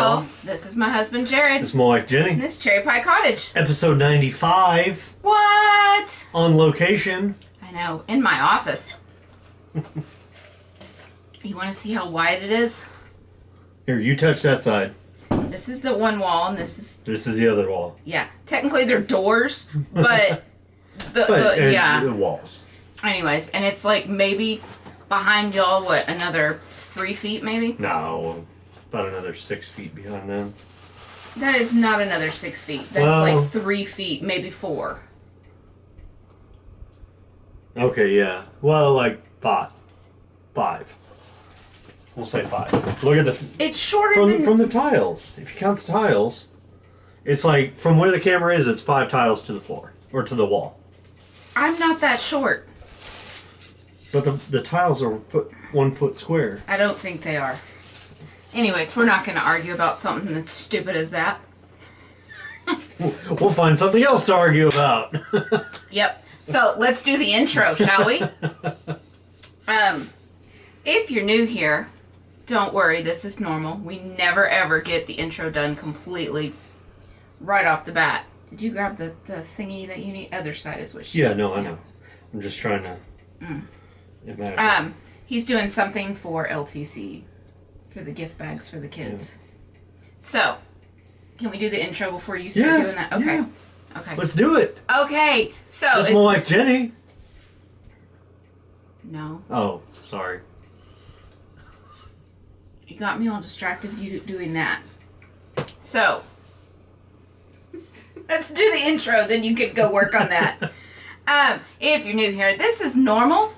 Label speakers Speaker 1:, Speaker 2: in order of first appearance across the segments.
Speaker 1: Hello. This is my husband, Jared.
Speaker 2: This is my wife, Jenny.
Speaker 1: And this is CherryPieCottage.
Speaker 2: Episode 95.
Speaker 1: What?
Speaker 2: On location.
Speaker 1: I know. In my office. You want to see how wide it is?
Speaker 2: Here, you touch that side.
Speaker 1: This is the one wall, and this is...
Speaker 2: This is the other wall.
Speaker 1: Yeah. Technically, they're doors, but... the
Speaker 2: walls.
Speaker 1: Anyways, and it's like maybe behind y'all, what, another 3 feet maybe?
Speaker 2: No. About another 6 feet behind them.
Speaker 1: That is not another 6 feet. That's like 3 feet, maybe 4.
Speaker 2: Okay, yeah. Well, like 5. 5. We'll say 5. Look at the...
Speaker 1: It's shorter
Speaker 2: from the tiles. If you count the tiles, it's like, from where the camera is, it's 5 tiles to the floor. Or to the wall.
Speaker 1: I'm not that short.
Speaker 2: But the tiles are 1 foot square.
Speaker 1: I don't think they are. Anyways, we're not going to argue about something that's stupid as that.
Speaker 2: We'll find something else to argue about.
Speaker 1: Yep. So let's do the intro, shall we? If you're new here, don't worry. This is normal. We never ever get the intro done completely right off the bat. Did you grab the thingy that you need? Other side is what she...
Speaker 2: Yeah, no, I know. I'm just trying to...
Speaker 1: He's doing something for LTC. For the gift bags for the kids. Yeah. So, can we do the intro before you start doing that? Okay.
Speaker 2: Yeah.
Speaker 1: Okay.
Speaker 2: Let's do it.
Speaker 1: Okay. So...
Speaker 2: This is my wife, Jenny.
Speaker 1: No.
Speaker 2: Oh, sorry.
Speaker 1: You got me all distracted you doing that. So... Let's do the intro, then you can go work on that. If you're new here, this is normal.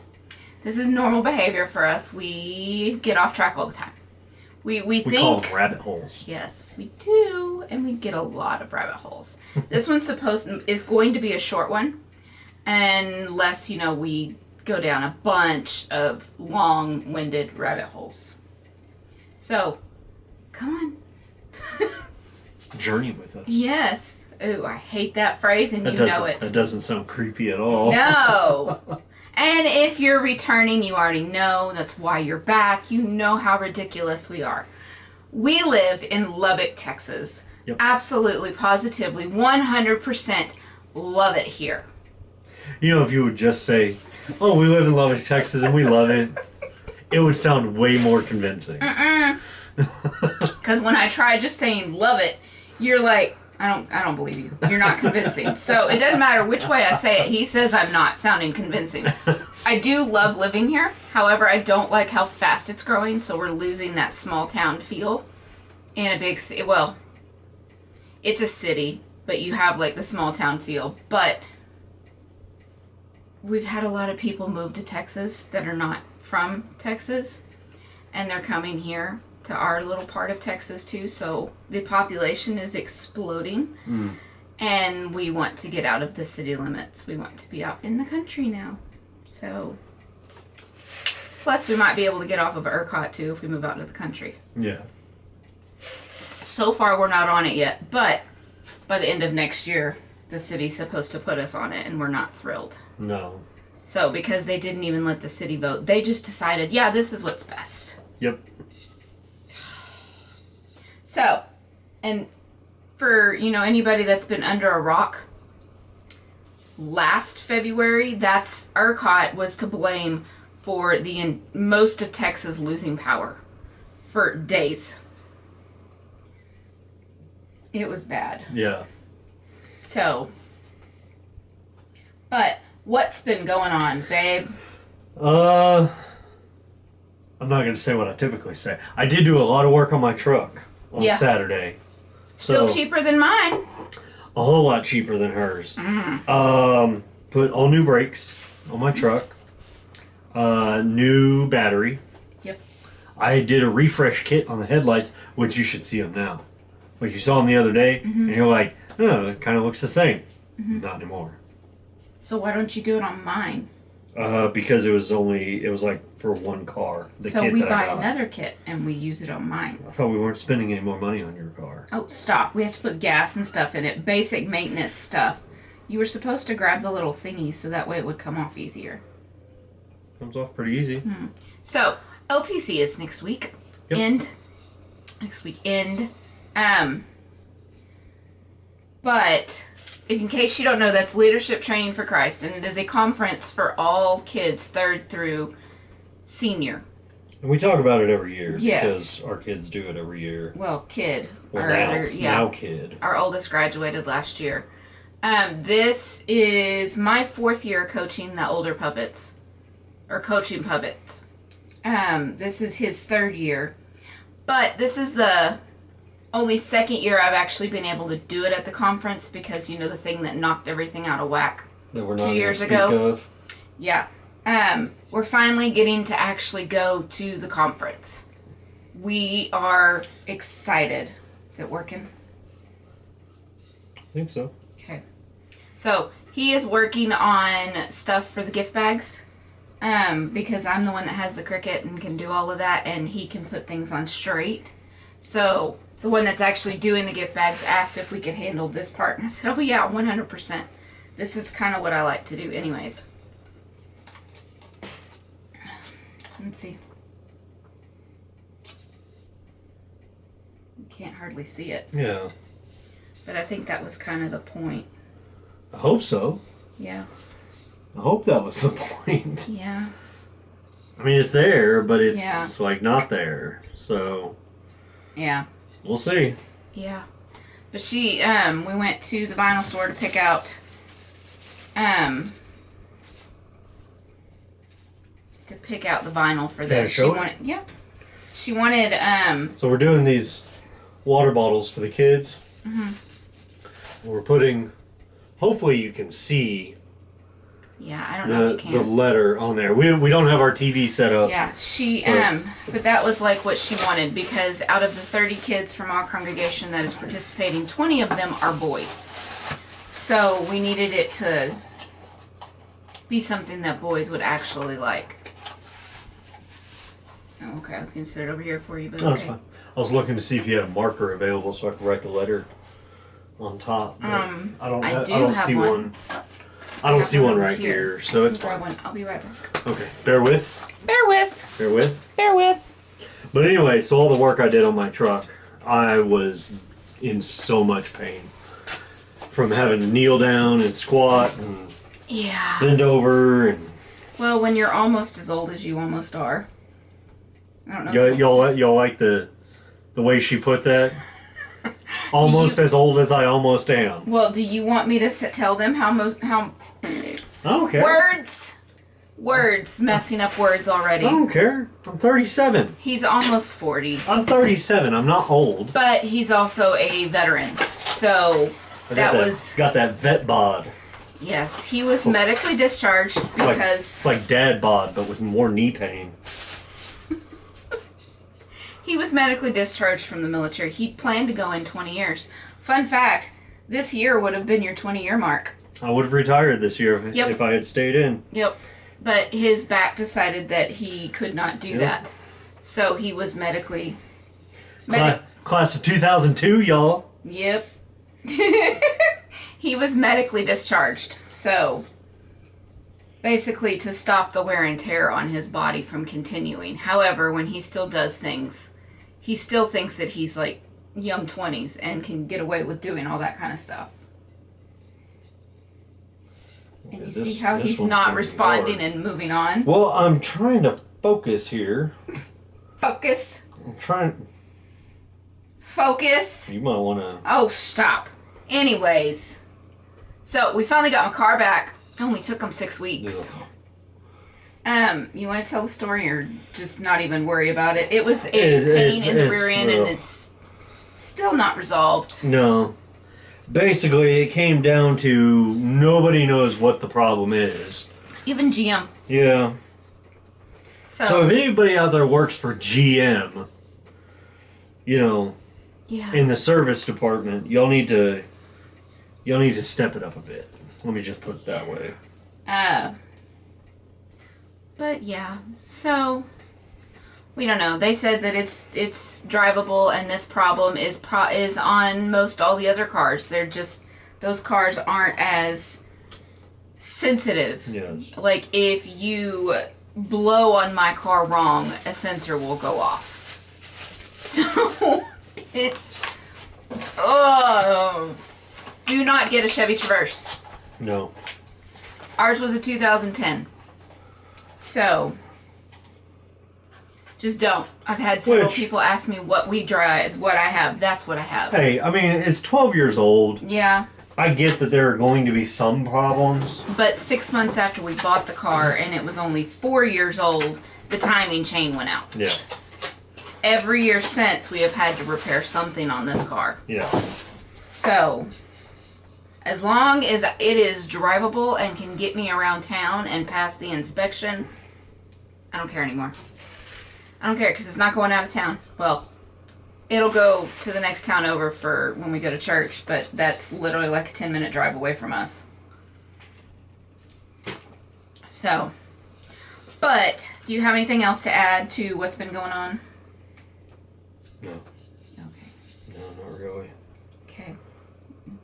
Speaker 1: This is normal behavior for us. We get off track all the time. We think... We
Speaker 2: call them rabbit holes.
Speaker 1: Yes, we do. And we get a lot of rabbit holes. This one's is going to be a short one. Unless, we go down a bunch of long-winded rabbit holes. So, come on.
Speaker 2: Journey with us.
Speaker 1: Yes. Ooh, I hate that phrase, and you know it.
Speaker 2: That doesn't sound creepy at all.
Speaker 1: No. And if you're returning, you already know. That's why you're back. You know how ridiculous we are. We live in Lubbock, Texas.
Speaker 2: Yep.
Speaker 1: Absolutely, positively, 100% love it here.
Speaker 2: If you would just say, oh, we live in Lubbock, Texas, and we love it, it would sound way more convincing.
Speaker 1: Because when I try just saying love it, you're like... I don't believe you. You're not convincing. So it doesn't matter which way I say it. He says I'm not sounding convincing. I do love living here. However, I don't like how fast it's growing. So we're losing that small town feel in a big city. Well, it's a city, but you have like the small town feel. But we've had a lot of people move to Texas that are not from Texas. And they're coming here to our little part of Texas too, so the population is exploding, and we want to get out of the city limits. We want to be out in the country now. So, plus we might be able to get off of ERCOT too if we move out to the country.
Speaker 2: Yeah.
Speaker 1: So far we're not on it yet, but by the end of next year, the city's supposed to put us on it, and we're not thrilled.
Speaker 2: No.
Speaker 1: So, because they didn't even let the city vote, they just decided, yeah, this is what's best.
Speaker 2: Yep.
Speaker 1: So, and for, anybody that's been under a rock, last February, ERCOT was to blame for most of Texas losing power for days. It was bad.
Speaker 2: Yeah.
Speaker 1: So, but what's been going on, babe?
Speaker 2: I'm not going to say what I typically say. I did do a lot of work on my truck on Saturday.
Speaker 1: Still cheaper than mine.
Speaker 2: A whole lot cheaper than hers. Put all new brakes on my truck. New battery.
Speaker 1: Yep.
Speaker 2: I did a refresh kit on the headlights, which you should see them now. Like you saw them the other day, and you're like, oh, it kind of looks the same. Not anymore.
Speaker 1: So why don't you do it on mine?
Speaker 2: Because it was like for one car.
Speaker 1: So we buy another kit and we use it on mine.
Speaker 2: I thought we weren't spending any more money on your car.
Speaker 1: Oh, stop. We have to put gas and stuff in it. Basic maintenance stuff. You were supposed to grab the little thingy so that way it would come off easier.
Speaker 2: Comes off pretty easy.
Speaker 1: So, LTC is next week.
Speaker 2: Yep.
Speaker 1: Next weekend. But in case you don't know, that's Leadership Training for Christ, and it is a conference for all kids, 3rd through senior.
Speaker 2: And we talk about it every year.
Speaker 1: Yes.
Speaker 2: Because our kids do it every year.
Speaker 1: Well, kid.
Speaker 2: Well, now kid.
Speaker 1: Our oldest graduated last year. This is my 4th year coaching the older puppets. Or coaching puppets. This is his 3rd year. But this is the only 2nd year I've actually been able to do it at the conference because, the thing that knocked everything out of whack
Speaker 2: that we're not
Speaker 1: 2 years ago. Of. Yeah. We're finally getting to actually go to the conference. We are excited. Is it working?
Speaker 2: I think so.
Speaker 1: Okay. So, he is working on stuff for the gift bags. Because I'm the one that has the Cricut and can do all of that, and he can put things on straight. So, the one that's actually doing the gift bags asked if we could handle this part, and I said, oh yeah, 100%. This is kind of what I like to do anyways. Let's see. You can't hardly see it.
Speaker 2: Yeah.
Speaker 1: But I think that was kind of the point.
Speaker 2: I hope so.
Speaker 1: Yeah.
Speaker 2: I hope that was the point.
Speaker 1: Yeah.
Speaker 2: I mean, it's there, but it's like not there. So.
Speaker 1: Yeah.
Speaker 2: We'll see.
Speaker 1: Yeah. But we went to the vinyl store to pick out, the vinyl for this. She wanted,
Speaker 2: So we're doing these water bottles for the kids.
Speaker 1: Mm-hmm.
Speaker 2: We're putting, hopefully you can see.
Speaker 1: Yeah, I don't know if you can.
Speaker 2: The letter on there. We don't have our TV set up.
Speaker 1: Yeah, but that was like what she wanted because out of the 30 kids from our congregation that is participating, 20 of them are boys. So we needed it to be something that boys would actually like. Oh, okay, I was going to set it over here for you, but
Speaker 2: no, that's fine. I was looking to see if you had a marker available so I could write the letter on top. I don't see one. I don't see one right here, so it's fine.
Speaker 1: I'll be right back.
Speaker 2: Okay, bear with. But anyway, so all the work I did on my truck, I was in so much pain. From having to kneel down and squat and bend over. And
Speaker 1: well, when you're almost as old as you almost are. I don't know.
Speaker 2: Y'all like the way she put that? Almost as old as I almost am.
Speaker 1: Well, do you want me to tell them how
Speaker 2: I don't care.
Speaker 1: Words, messing up words already.
Speaker 2: I don't care. I'm 37.
Speaker 1: He's almost 40.
Speaker 2: I'm 37. I'm not old.
Speaker 1: But he's also a veteran. So
Speaker 2: got that vet bod.
Speaker 1: Yes, he was medically discharged because
Speaker 2: it's like dad bod, but with more knee pain.
Speaker 1: He was medically discharged from the military. He planned to go in 20 years. Fun fact, this year would have been your 20-year mark.
Speaker 2: I would have retired this year if I had stayed in.
Speaker 1: Yep. But his back decided that he could not do that. So he was medically...
Speaker 2: Class of 2002, y'all.
Speaker 1: Yep. He was medically discharged. So... basically to stop the wear and tear on his body from continuing. However, when he still does things, he still thinks that he's like young 20s and can get away with doing all that kind of stuff. And you see how he's not responding and moving on?
Speaker 2: Well, I'm trying to focus here.
Speaker 1: Focus?
Speaker 2: I'm trying...
Speaker 1: Focus?
Speaker 2: You might want to...
Speaker 1: Oh, stop. Anyways. So, we finally got my car back. It only took him 6 weeks. You want to tell the story or just not even worry about it? It was a pain in the rear end and it's still not resolved.
Speaker 2: No. Basically, it came down to nobody knows what the problem is.
Speaker 1: Even GM.
Speaker 2: Yeah. So if anybody out there works for GM, in the service department, y'all need to step it up a bit. Let me just put it that way.
Speaker 1: But yeah, so we don't know. They said that it's drivable, and this problem is on most all the other cars. They're just those cars aren't as sensitive.
Speaker 2: Yes.
Speaker 1: Like if you blow on my car wrong, a sensor will go off. So it's Oh, do not get a Chevy Traverse.
Speaker 2: No.
Speaker 1: Ours was a 2010. So, just don't. I've had several people ask me what we drive, what I have. That's what I have.
Speaker 2: Hey, I mean, it's 12 years old.
Speaker 1: Yeah.
Speaker 2: I get that there are going to be some problems.
Speaker 1: But 6 months after we bought the car, and it was only 4 years old, the timing chain went out.
Speaker 2: Yeah.
Speaker 1: Every year since, we have had to repair something on this car.
Speaker 2: Yeah.
Speaker 1: So, as long as it is drivable and can get me around town and pass the inspection, I don't care anymore. I don't care because it's not going out of town. Well, it'll go to the next town over for when we go to church, but that's literally like a 10-minute drive away from us. So, but do you have anything else to add to what's been going on?
Speaker 2: No.
Speaker 1: Okay.
Speaker 2: No, not really.
Speaker 1: Okay.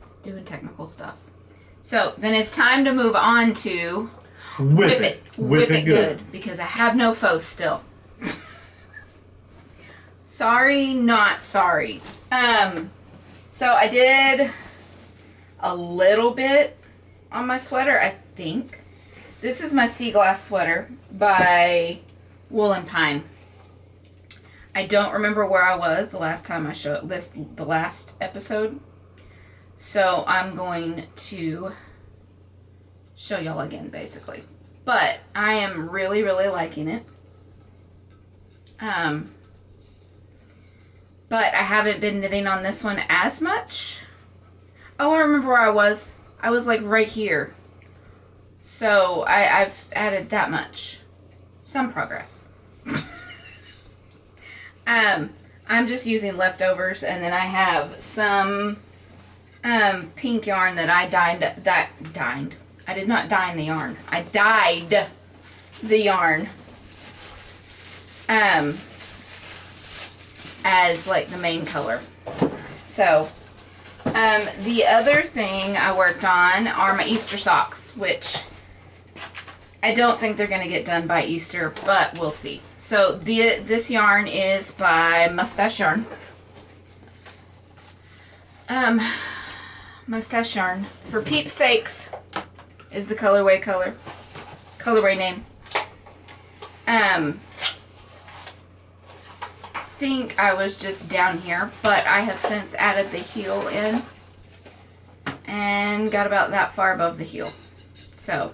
Speaker 1: It's doing technical stuff. So, then it's time to move on to
Speaker 2: Whip it.
Speaker 1: Whip it good. Because I have no foes still. Sorry, not sorry. So I did a little bit on my sweater, I think. This is my sea glass sweater by Wool and Pine. I don't remember where I was the last time I showed this, the last episode. So I'm going to show y'all again, basically. But I am really, really liking it. But I haven't been knitting on this one as much. Oh, I remember where I was. I was like right here. So I've added that much. Some progress. I'm just using leftovers, and then I have some pink yarn that I dyed. I did not dye the yarn. I dyed the yarn. As like the main color. So, the other thing I worked on are my Easter socks, which I don't think they're going to get done by Easter, but we'll see. So, this yarn is by Mustache Yarn. Mustache Yarn. For peeps' sakes is the colorway name. I think I was just down here, but I have since added the heel in and got about that far above the heel. So,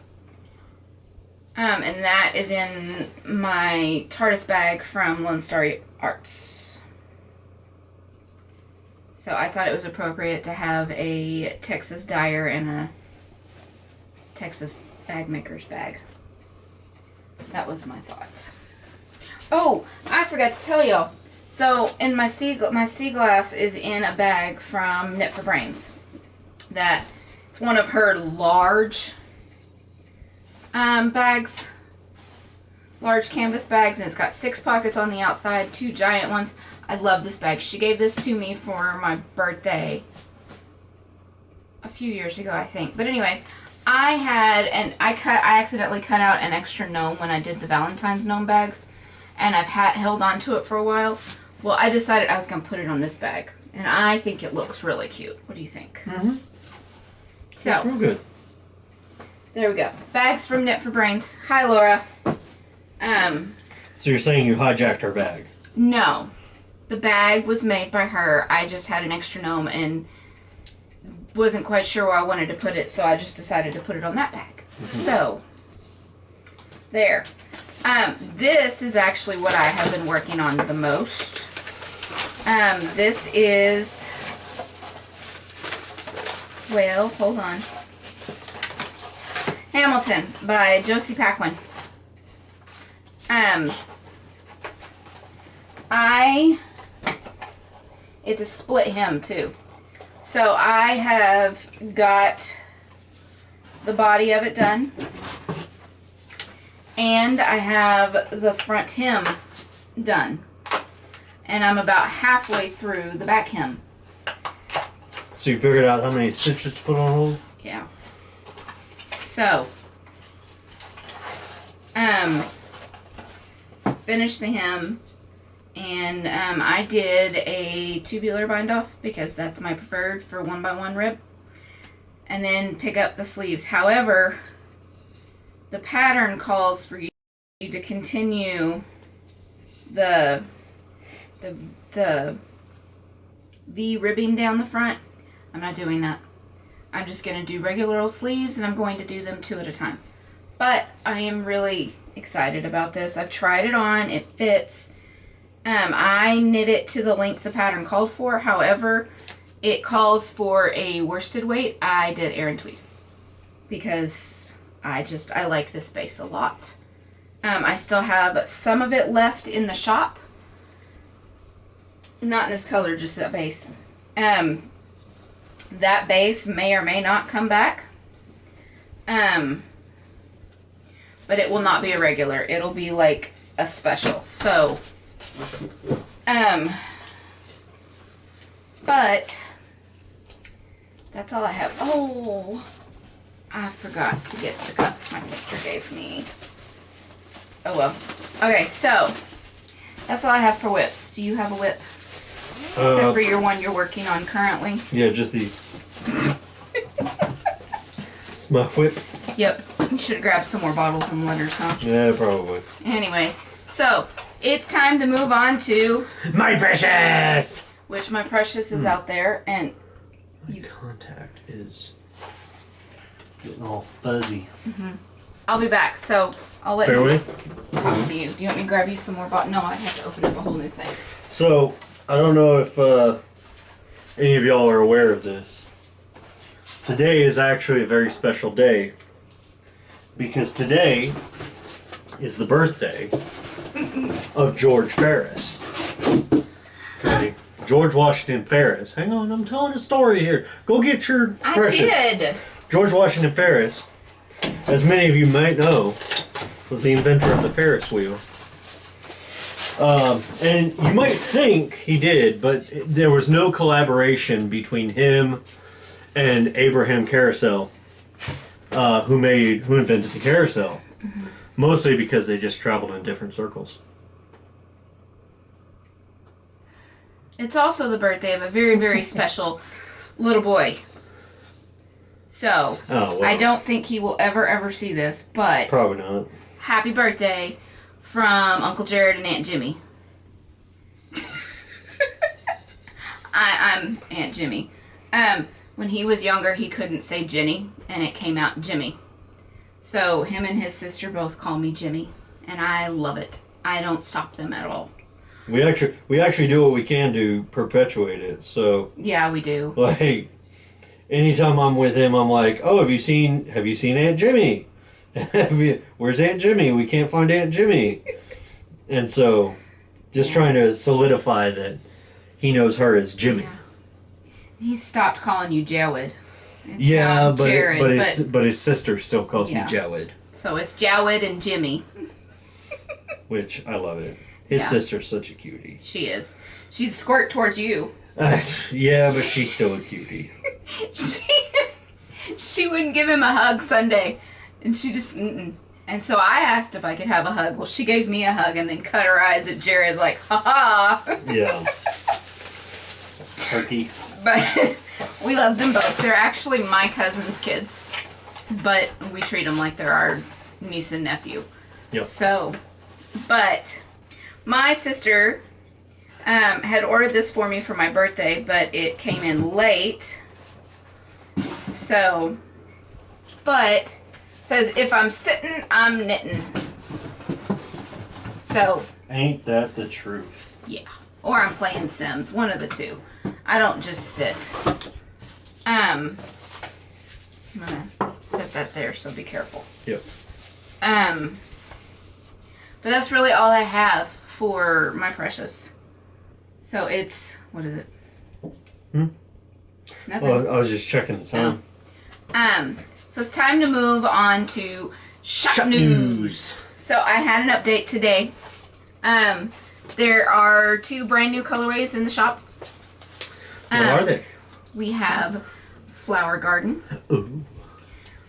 Speaker 1: and that is in my TARDIS bag from Lone Star Arts. So I thought it was appropriate to have a Texas dyer and a Texas bag maker's bag. That was my thoughts. Oh, I forgot to tell y'all. So, in my sea glass is in a bag from Knit for Brains. It's one of her large bags, large canvas bags, and it's got 6 pockets on the outside, 2 giant ones. I love this bag. She gave this to me for my birthday a few years ago, I think. But anyways, I accidentally cut out an extra gnome when I did the Valentine's gnome bags, and I've held on to it for a while. Well, I decided I was going to put it on this bag, and I think it looks really cute. What do you think?
Speaker 2: Mm-hmm.
Speaker 1: So,
Speaker 2: that's real good.
Speaker 1: There we go. Bags from Knit for Brains. Hi, Laura.
Speaker 2: So you're saying you hijacked her bag?
Speaker 1: No. The bag was made by her. I just had an extra gnome and wasn't quite sure where I wanted to put it, so I just decided to put it on that bag. Mm-hmm. So, there. This is actually what I have been working on the most. This is, well, hold on. Hamilton by Josie Paquin. It's a split hem too. So I have got the body of it done. And I have the front hem done. And I'm about halfway through the back hem.
Speaker 2: So you figured out how many stitches to put on hold?
Speaker 1: Yeah. So, finished the hem And I did a tubular bind off because that's my preferred for 1x1 rib. And then pick up the sleeves. However, the pattern calls for you to continue the V ribbing down the front. I'm not doing that. I'm just going to do regular old sleeves, and I'm going to do them 2 at a time. But I am really excited about this. I've tried it on. It fits. I knit it to the length the pattern called for. However, it calls for a worsted weight. I did Aran Tweed because I like this base a lot. I still have some of it left in the shop. Not in this color, just that base. That base may or may not come back. But it will not be a regular. It'll be like a special. So, but that's all I have. Oh, I forgot to get the cup my sister gave me. Oh well. Okay, so that's all I have for whips. Do you have a whip? Except for your one you're working on currently.
Speaker 2: Yeah, just these. It's my whip.
Speaker 1: Yep. You should have grabbed some more bottles and letters, huh?
Speaker 2: Yeah, probably.
Speaker 1: Anyways, so it's time to move on to
Speaker 2: My Precious!
Speaker 1: Which My Precious is out there, and
Speaker 2: my contact is getting all fuzzy.
Speaker 1: I'll be back, so I'll let
Speaker 2: Bear
Speaker 1: you
Speaker 2: with me.
Speaker 1: talk to you. Do you want me to grab you some more bottles? No, I have to open up a whole new thing.
Speaker 2: So, I don't know if any of y'all are aware of this. Today is actually a very special day because today is the birthday of George Ferris. Okay. George Washington Ferris. Hang on, I'm telling a story here. Go get your Precious.
Speaker 1: I did.
Speaker 2: George Washington Ferris, as many of you might know, was the inventor of the Ferris wheel. And you might think he did, but there was no collaboration between him and Abraham Carousel, who invented the carousel. Mostly because they just traveled in different circles.
Speaker 1: It's also the birthday of a very, very special little boy. So, I don't think he will ever see this, but
Speaker 2: probably not.
Speaker 1: Happy birthday from Uncle Jared and Aunt Jimmy. I'm Aunt Jimmy. When he was younger, he couldn't say Jennie, and it came out Jimmy. So him and his sister both call me Jimmy, and I love it. I don't stop them at all.
Speaker 2: We actually do what we can to perpetuate it. So
Speaker 1: yeah, we do.
Speaker 2: Like, anytime I'm with him, I'm like, "Oh, have you seen Aunt Jimmy? Where's Aunt Jimmy? We can't find Aunt Jimmy." And so, just trying to solidify that he knows her as Jimmy.
Speaker 1: Yeah. He stopped calling you Jawed.
Speaker 2: Yeah,
Speaker 1: Jared,
Speaker 2: but his sister still calls me Jawed.
Speaker 1: So it's Jawed and Jimmy.
Speaker 2: Which I love it. His sister's such a cutie.
Speaker 1: She is. She's a squirt towards you.
Speaker 2: Yeah, but she's still a cutie.
Speaker 1: She wouldn't give him a hug Sunday, and she just And so I asked if I could have a hug. Well, she gave me a hug and then cut her eyes at Jared like, ha ha.
Speaker 2: Yeah. Turkey.
Speaker 1: But we love them both. They're actually my cousin's kids, but we treat them like they're our niece and nephew.
Speaker 2: Yep.
Speaker 1: So, but my sister had ordered this for me for my birthday, but it came in late. So, but says if I'm sitting, I'm knitting. So.
Speaker 2: Ain't that the truth?
Speaker 1: Yeah. Or I'm playing Sims. One of the two. I don't just sit. I'm gonna set that there, so be careful.
Speaker 2: Yep.
Speaker 1: But that's really all I have for my precious. So it's, what is it? Nothing.
Speaker 2: Well, I was just checking the time.
Speaker 1: So it's time to move on to shop news. So I had an update today. There are 2 brand new colorways in the shop.
Speaker 2: What are they?
Speaker 1: We have Flower Garden.
Speaker 2: Ooh.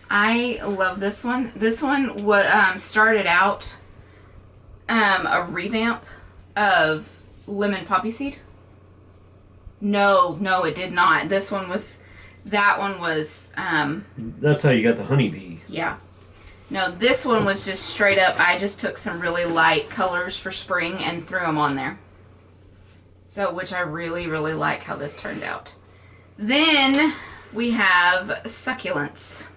Speaker 1: I love this one. This one was started out a revamp of lemon poppy seed? No, it did not. That one was,
Speaker 2: That's how you got the honeybee.
Speaker 1: yeah. No, this one was just straight up, I just took some really light colors for spring and threw them on there. So, which I really, really like how this turned out. Then we have succulents.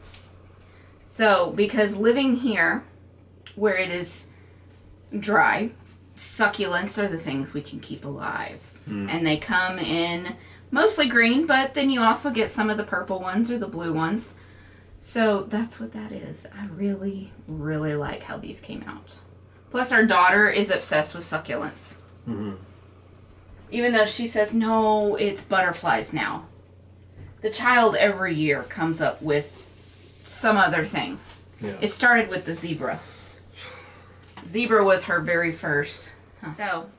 Speaker 1: So, because living here, where it is dry, succulents are the things we can keep alive. And they come in mostly green, but then you also get some of the purple ones or the blue ones. So that's what that is. I really, really like how these came out. Plus our daughter is obsessed with succulents. Mm-hmm. Even though she says, no, it's butterflies now. The child every year comes up with some other thing. Yeah. It started with the zebra. Zebra was her very first. So,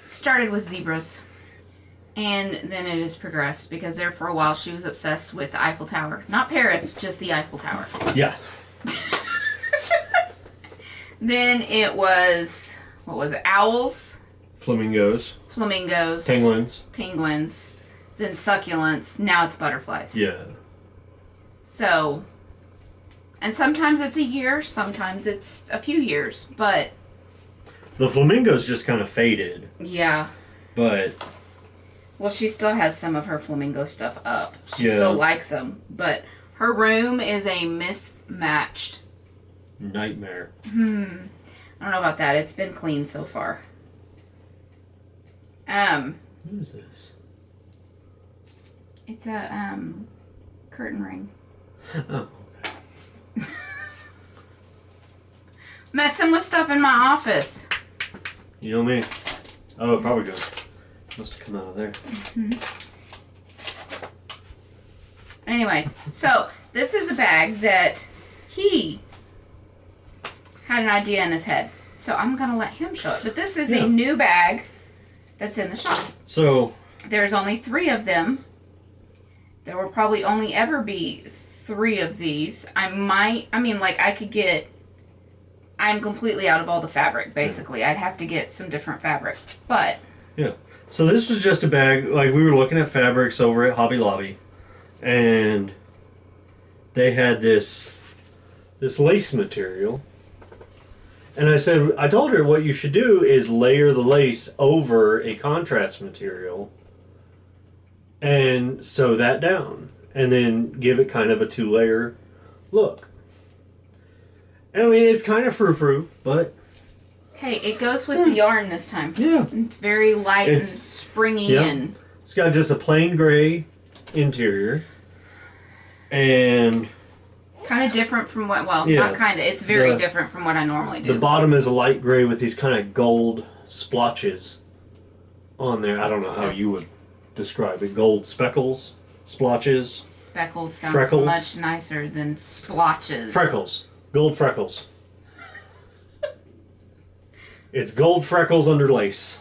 Speaker 1: started with zebras. And then it has progressed because there for a while she was obsessed with the Eiffel Tower. Not Paris, just the Eiffel Tower.
Speaker 2: Yeah.
Speaker 1: Then it was, what was it? Owls.
Speaker 2: Flamingos.
Speaker 1: Penguins. Then succulents. Now it's butterflies.
Speaker 2: Yeah.
Speaker 1: So, and sometimes it's a year, sometimes it's a few years, but...
Speaker 2: The flamingos just kind of faded.
Speaker 1: Yeah.
Speaker 2: But...
Speaker 1: Well, she still has some of her flamingo stuff up. She still likes them. But her room is a mismatched...
Speaker 2: nightmare.
Speaker 1: I don't know about that. It's been clean so far.
Speaker 2: What is this?
Speaker 1: It's a, curtain ring.
Speaker 2: Oh, okay.
Speaker 1: Messing with stuff in my office.
Speaker 2: You know me. Oh, it probably goes. Must have come out of there.
Speaker 1: Mm-hmm. Anyways, so this is a bag that he had an idea in his head. So I'm going to let him show it. But this is a new bag that's in the shop. So there's only 3 of them. There will probably only ever be 3 of these. I'm completely out of all the fabric, basically. I'd have to get some different fabric. But...
Speaker 2: Yeah. So this was just a bag, like we were looking at fabrics over at Hobby Lobby, and they had this lace material, and I told her what you should do is layer the lace over a contrast material and sew that down, and then give it kind of a 2-layer look. I mean, it's kind of frou-frou, but...
Speaker 1: Hey, it goes with the yarn this time.
Speaker 2: Yeah.
Speaker 1: It's very light and springy and...
Speaker 2: It's got just a plain gray interior. And...
Speaker 1: Kind of different from what... Well, not kind of. It's very different from what I normally do.
Speaker 2: The bottom is a light gray with these kind of gold splotches on there. I don't know how you would describe it. Gold speckles? Splotches?
Speaker 1: Speckles sounds
Speaker 2: Freckles.
Speaker 1: Much nicer than splotches.
Speaker 2: Freckles. Gold freckles. It's gold freckles under lace.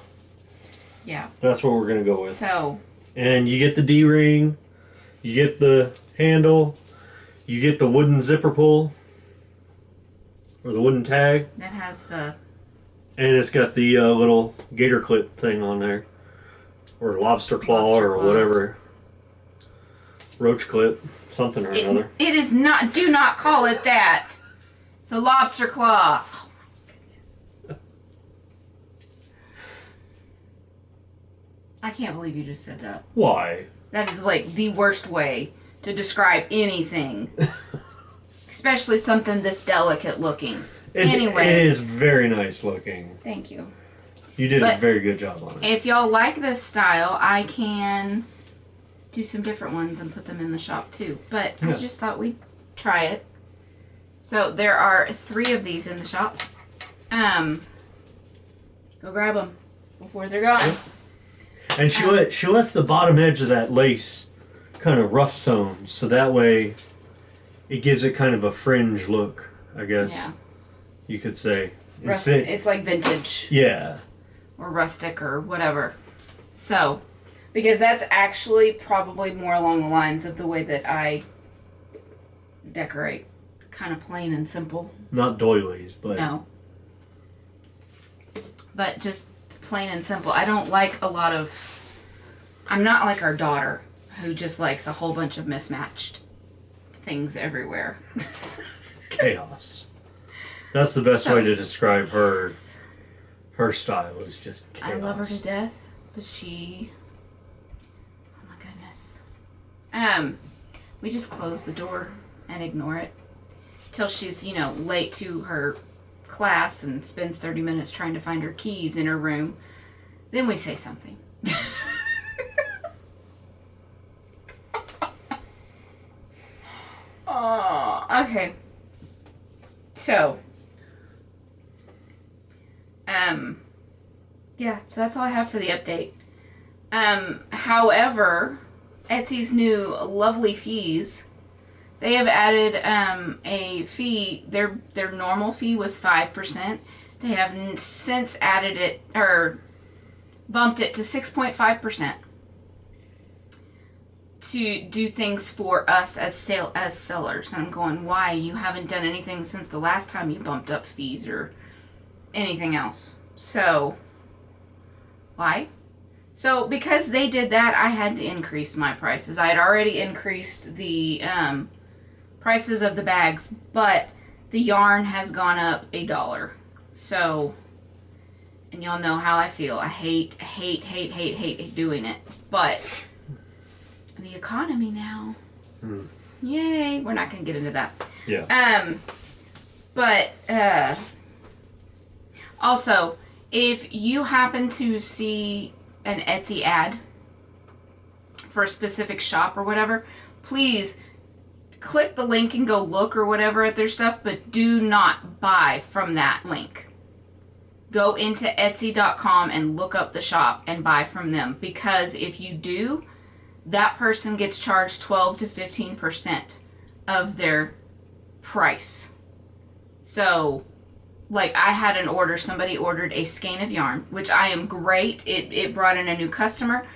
Speaker 1: Yeah.
Speaker 2: That's what we're going to go with.
Speaker 1: So.
Speaker 2: And you get the D-ring. You get the handle. You get the wooden zipper pull. Or the wooden tag.
Speaker 1: That has the...
Speaker 2: And it's got the little gator clip thing on there. Or lobster claw or whatever. Roach clip. Something or another. It
Speaker 1: is not... Do not call it that. It's a lobster claw. I can't believe you just said that.
Speaker 2: Why?
Speaker 1: That is like the worst way to describe anything. Especially something this delicate looking. Anyways.
Speaker 2: It is very nice looking.
Speaker 1: Thank you.
Speaker 2: You did a very good job on it.
Speaker 1: If y'all like this style, I can do some different ones and put them in the shop too. But I just thought we'd try it. So there are 3 of these in the shop. Go grab them before they're gone. Yep.
Speaker 2: And she left the bottom edge of that lace kind of rough sewn, so that way it gives it kind of a fringe look, I guess you could say.
Speaker 1: It's like vintage.
Speaker 2: Yeah.
Speaker 1: Or rustic or whatever. So, because that's actually probably more along the lines of the way that I decorate. Kind of plain and simple.
Speaker 2: Not doilies, but...
Speaker 1: No. But just plain and simple. I don't like a lot of... I'm not like our daughter, who just likes a whole bunch of mismatched things everywhere.
Speaker 2: Chaos. That's the best way to describe her. Her style is just chaos. I
Speaker 1: love her to death, but she... Oh my goodness. We just close the door and ignore it till she's, late to her class and spends 30 minutes trying to find her keys in her room. Then we say something. Oh, okay. So, yeah, so that's all I have for the update. However, Etsy's new lovely fees, they have added a fee. Their normal fee was 5%. They have since added it, or bumped it to 6.5% to do things for us as sellers. And I'm going, why? You haven't done anything since the last time you bumped up fees or anything else. So, why? So, because they did that, I had to increase my prices. I had already increased the prices of the bags, but the yarn has gone up $1. So, and y'all know how I feel. I hate doing it. But the economy now. Yay. We're not going to get into that.
Speaker 2: Yeah.
Speaker 1: But also, if you happen to see an Etsy ad for a specific shop or whatever, please click the link and go look or whatever at their stuff, but do not buy from that link. Go into Etsy.com and look up the shop and buy from them, because if you do, that person gets charged 12 to 15% of their price. So, like, I had an order, somebody ordered a skein of yarn, which I am great. It brought in a new customer,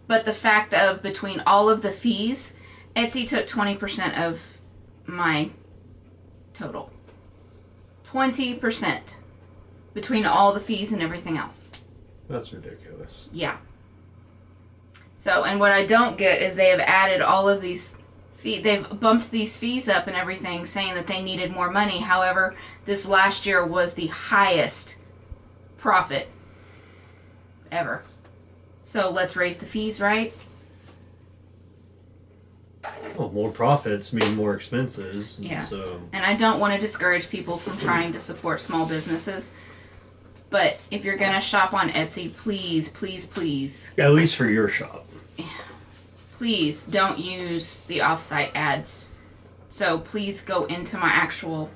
Speaker 1: but the fact of between all of the fees, Etsy took 20% of my total. 20% between all the fees and everything else.
Speaker 2: That's ridiculous.
Speaker 1: Yeah. So, and what I don't get is they have added all of these fees. They've bumped these fees up and everything, saying that they needed more money. However, this last year was the highest profit ever. So let's raise the fees, right?
Speaker 2: Well, more profits mean more expenses.
Speaker 1: Yes.
Speaker 2: So.
Speaker 1: And I don't want to discourage people from trying to support small businesses. But if you're going to shop on Etsy, please, please, please.
Speaker 2: At least for your shop.
Speaker 1: Please don't use the off-site ads. So please go into my actual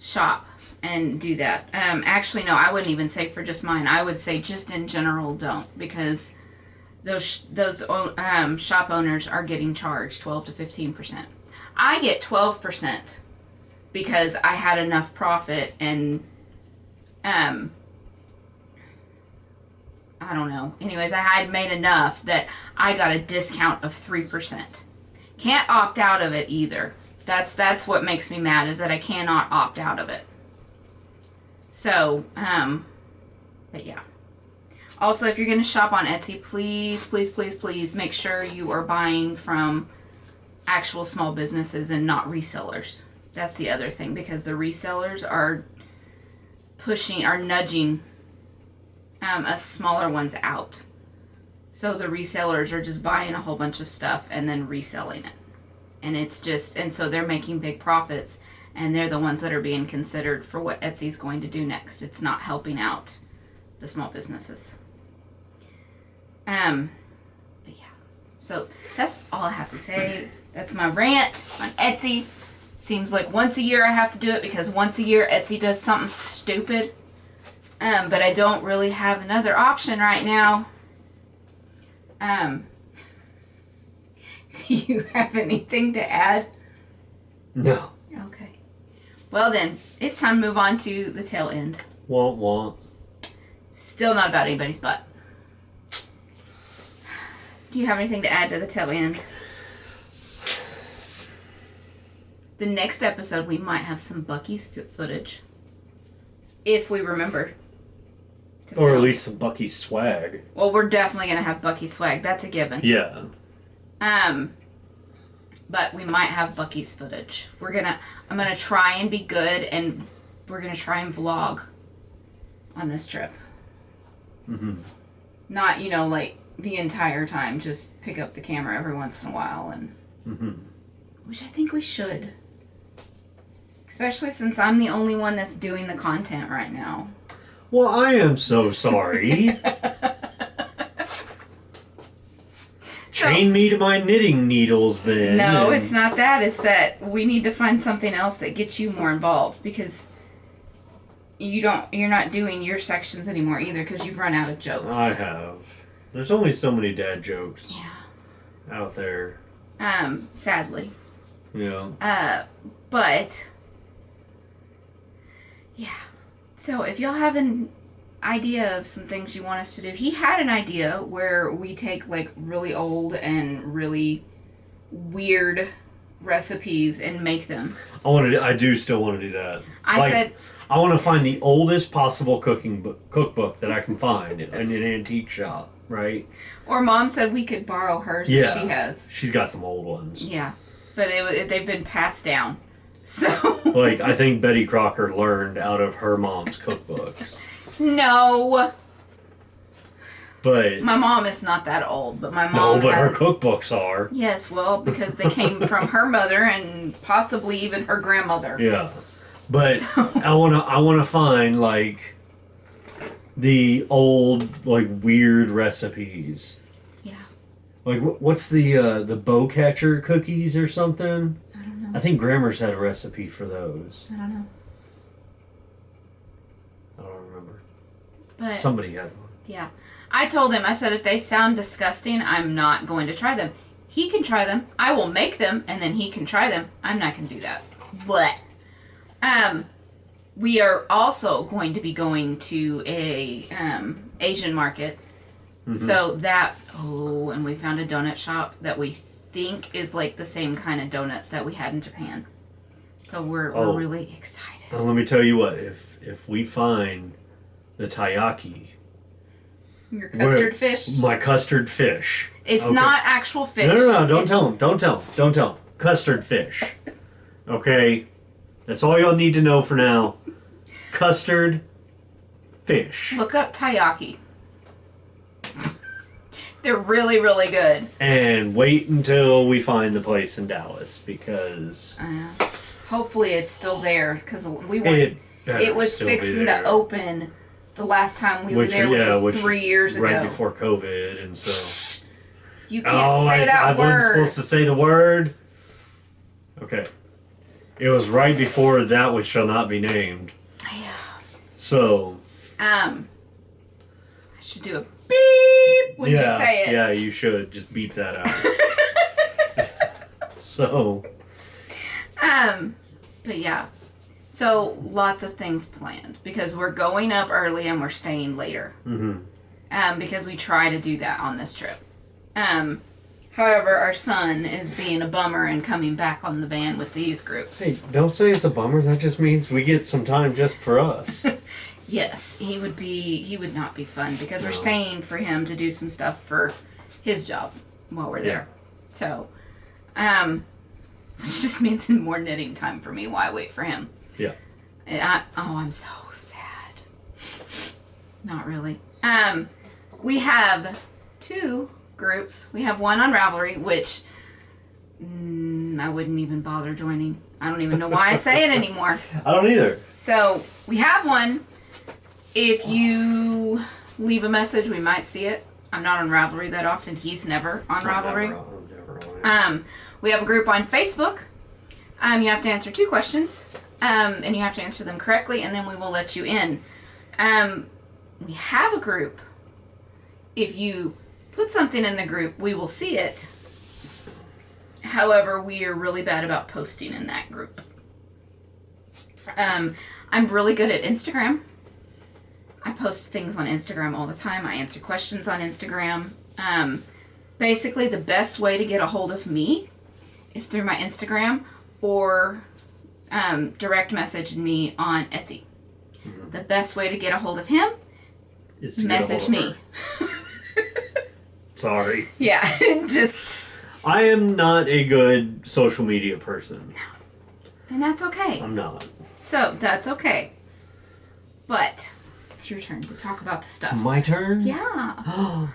Speaker 1: shop and do that. Actually, no, I wouldn't even say for just mine. I would say just in general, don't. Because those shop owners are getting charged 12 to 15%. I get 12% because I had enough profit and I don't know. Anyways, I had made enough that I got a discount of 3%. Can't opt out of it either. That's what makes me mad, is that I cannot opt out of it. So, but yeah. Also, if you're going to shop on Etsy, please, please, please, please make sure you are buying from actual small businesses and not resellers. That's the other thing, because the resellers are nudging us smaller ones out. So the resellers are just buying a whole bunch of stuff and then reselling it. And it's just, and so they're making big profits, and they're the ones that are being considered for what Etsy's going to do next. It's not helping out the small businesses. But yeah. So that's all I have to say. That's my rant on Etsy. Seems like once a year I have to do it, because once a year Etsy does something stupid. But I don't really have another option right now. Do you have anything to add?
Speaker 2: No.
Speaker 1: Okay. Well then, it's time to move on to the tail end.
Speaker 2: Womp womp.
Speaker 1: Still not about anybody's butt. Do you have anything to add to the tail end? The next episode, we might have some Bucky's footage. If we remember.
Speaker 2: Or at least some Bucky swag.
Speaker 1: Well, we're definitely going to have Bucky swag. That's a given.
Speaker 2: Yeah.
Speaker 1: But we might have Bucky's footage. I'm gonna try and be good, and we're gonna try and vlog on this trip. Mm-hmm. Not, like the entire time. Just pick up the camera every once in a while, and which I think we should. Especially since I'm the only one that's doing the content right now.
Speaker 2: Well, I am so sorry. Chain me to my knitting needles, then.
Speaker 1: No, it's not that. It's that we need to find something else that gets you more involved, because you're not doing your sections anymore either, because you've run out of jokes.
Speaker 2: I have. There's only so many dad jokes out there.
Speaker 1: Sadly.
Speaker 2: Yeah.
Speaker 1: But yeah. So if y'all have an idea of some things you want us to do, he had an idea where we take like really old and really weird recipes and make them.
Speaker 2: I do still want to do that. I want to find the oldest possible cookbook that I can find in an antique shop, right?
Speaker 1: Or Mom said we could borrow hers that she has.
Speaker 2: She's got some old ones.
Speaker 1: Yeah, but they've been passed down. So
Speaker 2: like, I think Betty Crocker learned out of her mom's cookbooks.
Speaker 1: No.
Speaker 2: But
Speaker 1: my mom is not that old, but my mom
Speaker 2: her cookbooks are.
Speaker 1: Yes, well, because they came from her mother and possibly even her grandmother.
Speaker 2: Yeah. But so. I wanna find like the old like weird recipes.
Speaker 1: Yeah.
Speaker 2: Like what's the bow catcher cookies or something?
Speaker 1: I don't know.
Speaker 2: I think Grandma's had a recipe for those.
Speaker 1: I don't know.
Speaker 2: I don't remember.
Speaker 1: But
Speaker 2: somebody had one.
Speaker 1: Yeah. I told him, I said, if they sound disgusting, I'm not going to try them. He can try them. I will make them, and then he can try them. I'm not going to do that. But we are also going to be going to a Asian market. Mm-hmm. So and we found a donut shop that we think is like the same kind of donuts that we had in Japan. So we're really excited.
Speaker 2: Well, let me tell you what, if we find the taiyaki.
Speaker 1: Your custard fish?
Speaker 2: My custard fish.
Speaker 1: It's not actual fish.
Speaker 2: No, don't tell him. Don't tell him. Custard fish. Okay? That's all y'all need to know for now. Custard fish.
Speaker 1: Look up taiyaki. They're really, really good.
Speaker 2: And wait until we find the place in Dallas, because
Speaker 1: hopefully it's still there, because it was fixing to open the last time we were there, which was 3 years ago.
Speaker 2: Right before COVID, and so...
Speaker 1: You can't say that word.
Speaker 2: I wasn't supposed to say the word. Okay. It was right before that which shall not be named.
Speaker 1: Yeah.
Speaker 2: So...
Speaker 1: I should do a beep when you say it.
Speaker 2: Yeah, you should. Just beep that out. So...
Speaker 1: But yeah. So, lots of things planned, because we're going up early and we're staying later. Mm-hmm. Because we try to do that on this trip. However, our son is being a bummer and coming back on the van with the youth group.
Speaker 2: Hey, don't say it's a bummer. That just means we get some time just for us.
Speaker 1: Yes, he would not be fun, because we're staying for him to do some stuff for his job while we're there. So, which just means more knitting time for me while I wait for him.
Speaker 2: Yeah.
Speaker 1: I'm so sad. Not really. We have 2 groups. We have one on Ravelry, which I wouldn't even bother joining. I don't even know why I say it anymore.
Speaker 2: I don't either.
Speaker 1: So, we have one. If you leave a message, we might see it. I'm not on Ravelry that often. He's never on Ravelry.
Speaker 2: Never on it.
Speaker 1: We have a group on Facebook. You have to answer 2 questions. And you have to answer them correctly, and then we will let you in. We have a group. If you put something in the group, we will see it. However, we are really bad about posting in that group. I'm really good at Instagram. I post things on Instagram all the time. I answer questions on Instagram. Basically, the best way to get a hold of me is through my Instagram, or direct message me on Etsy. Mm-hmm. The best way to get a hold of him,
Speaker 2: is to
Speaker 1: message
Speaker 2: get a hold
Speaker 1: me.
Speaker 2: of her. Sorry.
Speaker 1: Yeah, just.
Speaker 2: I am not a good social media person.
Speaker 1: And that's okay.
Speaker 2: I'm not.
Speaker 1: So, that's okay. But, it's your turn to talk about the stuff.
Speaker 2: My turn?
Speaker 1: Yeah.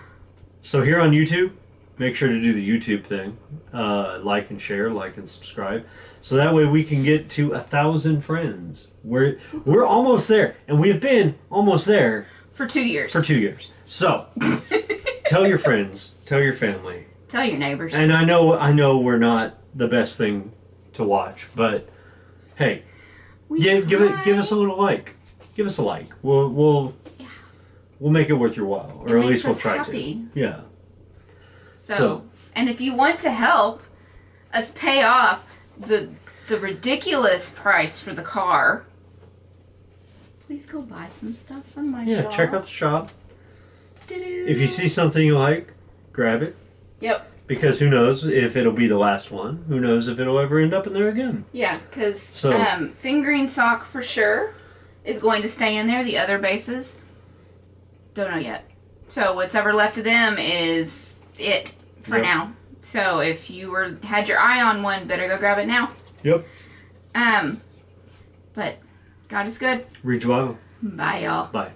Speaker 2: So here on YouTube, make sure to do the YouTube thing. Like and share, like and subscribe. So that way we can get to 1,000 friends. We're almost there. And we've been almost there.
Speaker 1: For 2 years.
Speaker 2: For 2 years. So, tell your friends. Tell your family.
Speaker 1: Tell your neighbors.
Speaker 2: And I know we're not the best thing to watch, but hey, give us a little like. Give us a like. We'll make it worth your while, or at least we'll try to. Yeah.
Speaker 1: So, and if you want to help us pay off the ridiculous price for the car, please go buy some stuff from my shop.
Speaker 2: Yeah, check out the shop.
Speaker 1: Doo-doo.
Speaker 2: If you see something you like, grab it.
Speaker 1: Yep.
Speaker 2: Because who knows if it'll be the last one. Who knows if it'll ever end up in there again.
Speaker 1: Yeah, because fingering sock for sure is going to stay in there. The other bases, don't know yet. So what's ever left of them is it for now. So if you had your eye on one, better go grab it now.
Speaker 2: Yep.
Speaker 1: But God is good.
Speaker 2: Reach Bible.
Speaker 1: Bye, y'all.
Speaker 2: Bye.